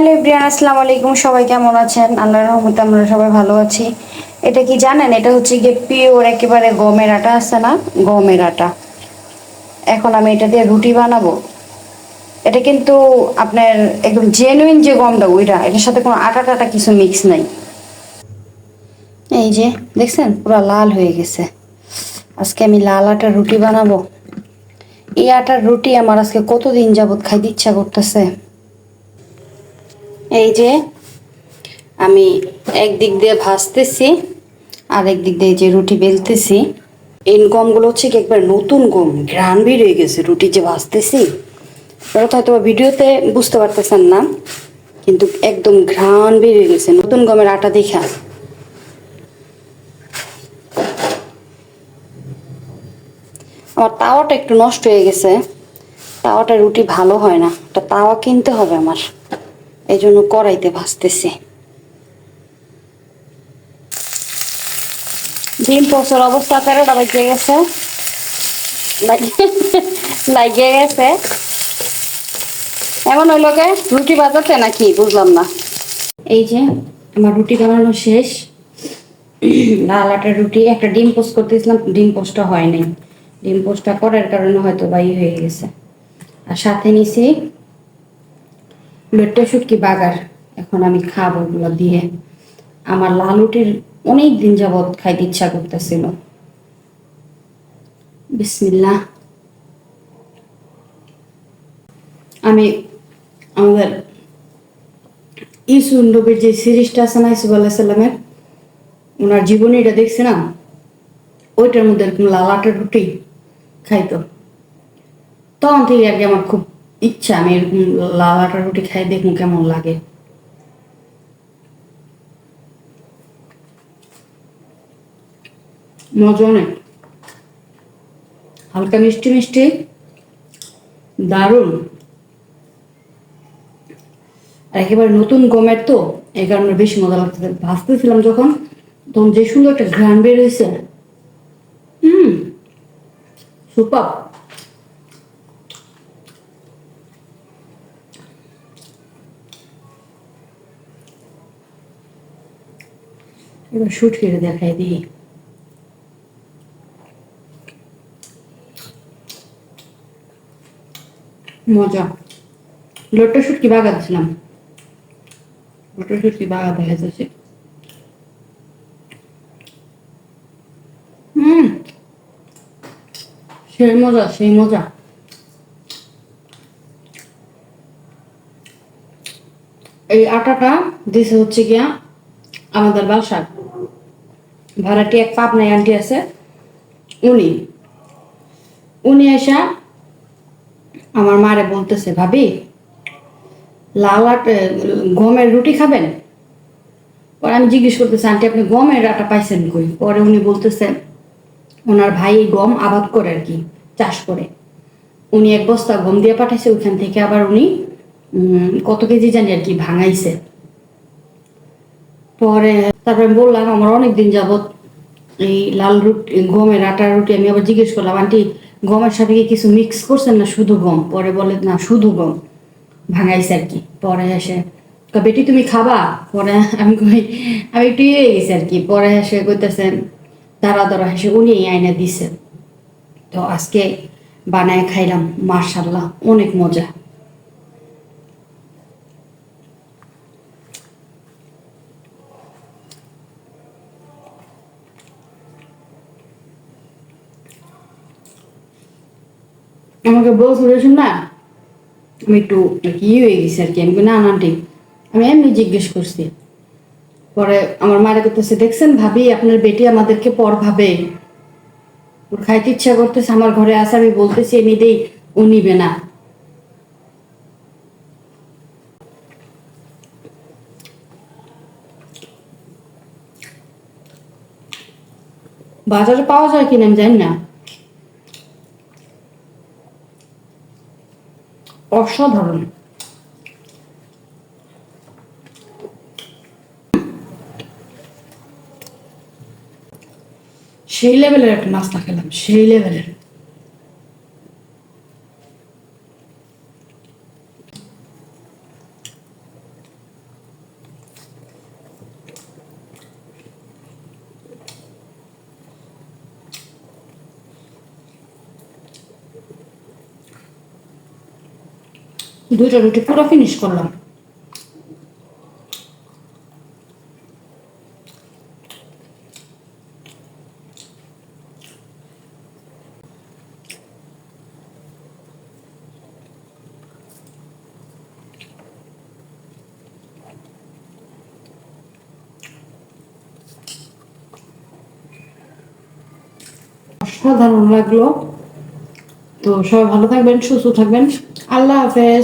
Hello everyone, আসসালামু আলাইকুম। সবাই কেমন আছেন? আল্লাহর রহমতে আমরা সবাই ভালো আছি। এটা কি জানেন? এটা হচ্ছে গিয়ে পিওর একেবারে গমের আটা আছে না, গমের আটা। এখন আমি এটা দিয়ে রুটি বানাবো। এটা কিন্তু আপনার একদম জেনুইন যে গমটা ওইটা, এটার সাথে কোনো আটা টাটা কিছু মিক্স নাই। এই যে দেখছেন, পুরো লাল হয়ে গেছে। আজকে আমি লাল আটার রুটি বানাবো। এই আটার রুটি আমার আজকে কতদিন যাবত খাইতে ইচ্ছা করতেছে। এই যে আমি একদিক দিয়ে ভাজতেছি, আর একদিক দিয়ে যে রুটি বেলতেছি। এই গমগুলো হচ্ছে কি একবার নতুন গম, ঘ্রাণ বের হয়ে গেছে রুটি যে ভাজতেছি। আপনারা তো হয়তো ভিডিওতে বুঝতে পারতেছেন না, কিন্তু একদম ঘ্রাণ বের হয়ে গেছে নতুন গমের আটা দেখা। আমার তাওয়াটা একটু নষ্ট হয়ে গেছে, তাওয়াটা রুটি ভালো হয় না, একটা তাওয়া কিনতে হবে আমার, এই জন্য কড়াইতে ভাজতেছি। ডিম পোস্টের অবস্থা 13টা বেজে গেছে, লাগিয়ে গেছে। এমন হইল গে রুটি বাজাতে নাকি বুঝলাম না। এই যে আমার রুটি বানানো শেষ। লাল আটার রুটি, একটা ডিম পোস্ট করতেছিলাম, ডিম পোস্টটা হয়নি। ডিম পোস্টটা করার কারণে হয়তো বাই হয়ে গেছে। আর সাথে নিছি লইট্টা শুটকি বাগার। এখন আমি খাবো ওগুলো দিয়ে। আমার লাল রুটির অনেক দিন যাবৎ খাইতে ইচ্ছা করতেছিল। বিসমিল্লাহ। আমি আমাদের ইসুন নবীর যে সিরিজটা আছে না, ইসুফ আল্লাহ সাল্লামের, ওনার জীবনীটা দেখছি না, ওইটার মধ্যে এরকম লাল আটার রুটি খাইতো। তখন থেকে আর কি আমার খুব ইচ্ছা আমি এরকম লাল আটার রুটি খাই, দেখুন কেমন লাগে। মজা অনেক, হালকা মিষ্টি মিষ্টি, দারুণ। আর একেবারে নতুন গমের তো, এই কারণে বেশি মজা লাগতেছে। ভাজতেছিলাম যখন, তখন যে সুন্দর একটা ঘ্রাণ বের হয়েছে। সুপার। এবার শুট করে দেখাই দিই। মজা। লোটটা শুটকি বাগা দিছিলাম, লোটটা শুটকি বাগা দেখা যাচ্ছে। হুম, সেই মজা সেই মজা। এই আটাটা দিছে হচ্ছে গিয়া আমাদের বাসার ভাড়াটি এক পাবনাই আন্টি আছে, উনি উনি এসা আমার মারে বলতেছে, ভাবি লাল আটা গমের রুটি খাবেন? পরে আমি জিজ্ঞেস করতেছি, আন্টি আপনি গমের আটা পাইছেন কই? পরে উনি বলতেছে ওনার ভাই গম আবাদ করে আর কি, চাষ করে। উনি এক বস্তা গম দিয়ে পাঠাইছে, ওইখান থেকে আবার উনি কত কেজি জানি আর কি ভাঙাইছে। পরে তারপরে বললাম আমার অনেক দিন যাবত এই লাল রুটি, গমের আটার রুটি। আমি আবার জিজ্ঞেস করলাম, আন্টি গমের সাথে কি কিছু মিক্স করছেন না শুধু গম? পরে বলে না, শুধু গম ভাঙাইছে আর কি। পরে এসে বেটি তুমি খাবা? পরে আমি কই আমি একটু ইয়ে গেছি আর কি। পরে এসে কইতেছে দাঁড়া দাঁড়া, হেসে উনি আইনা দিছে। তো আজকে বানায় খাইলাম, মাশাল্লাহ অনেক মজা। আমাকে বলছিল না, আমি একটু ইয়ে হয়ে গেছি আর কি। আমি না না ঠিক, আমি এমনি জিজ্ঞেস করছি। পরে আমার মারা করতেছে, দেখছেন ভাবি আপনার বেটি আমাদেরকে পর ভাবে, ওর খাইতে ইচ্ছা করতেছে, আমার ঘরে আসে, আমি বলতেছি এনে দেই, ও নিবে না। বাজারে পাওয়া যায় কিনা আমি জানি না। অসাধারণ। সেই লেভেলের একটা নাস্তা খেলাম, সেই লেভেলের। দুইটা রুটি পুরো ফিনিশ করলাম। অসাধারণ লাগলো। তো সবাই ভালো থাকবেন, সুস্থ থাকবেন। আল্লাহ হাফেজ।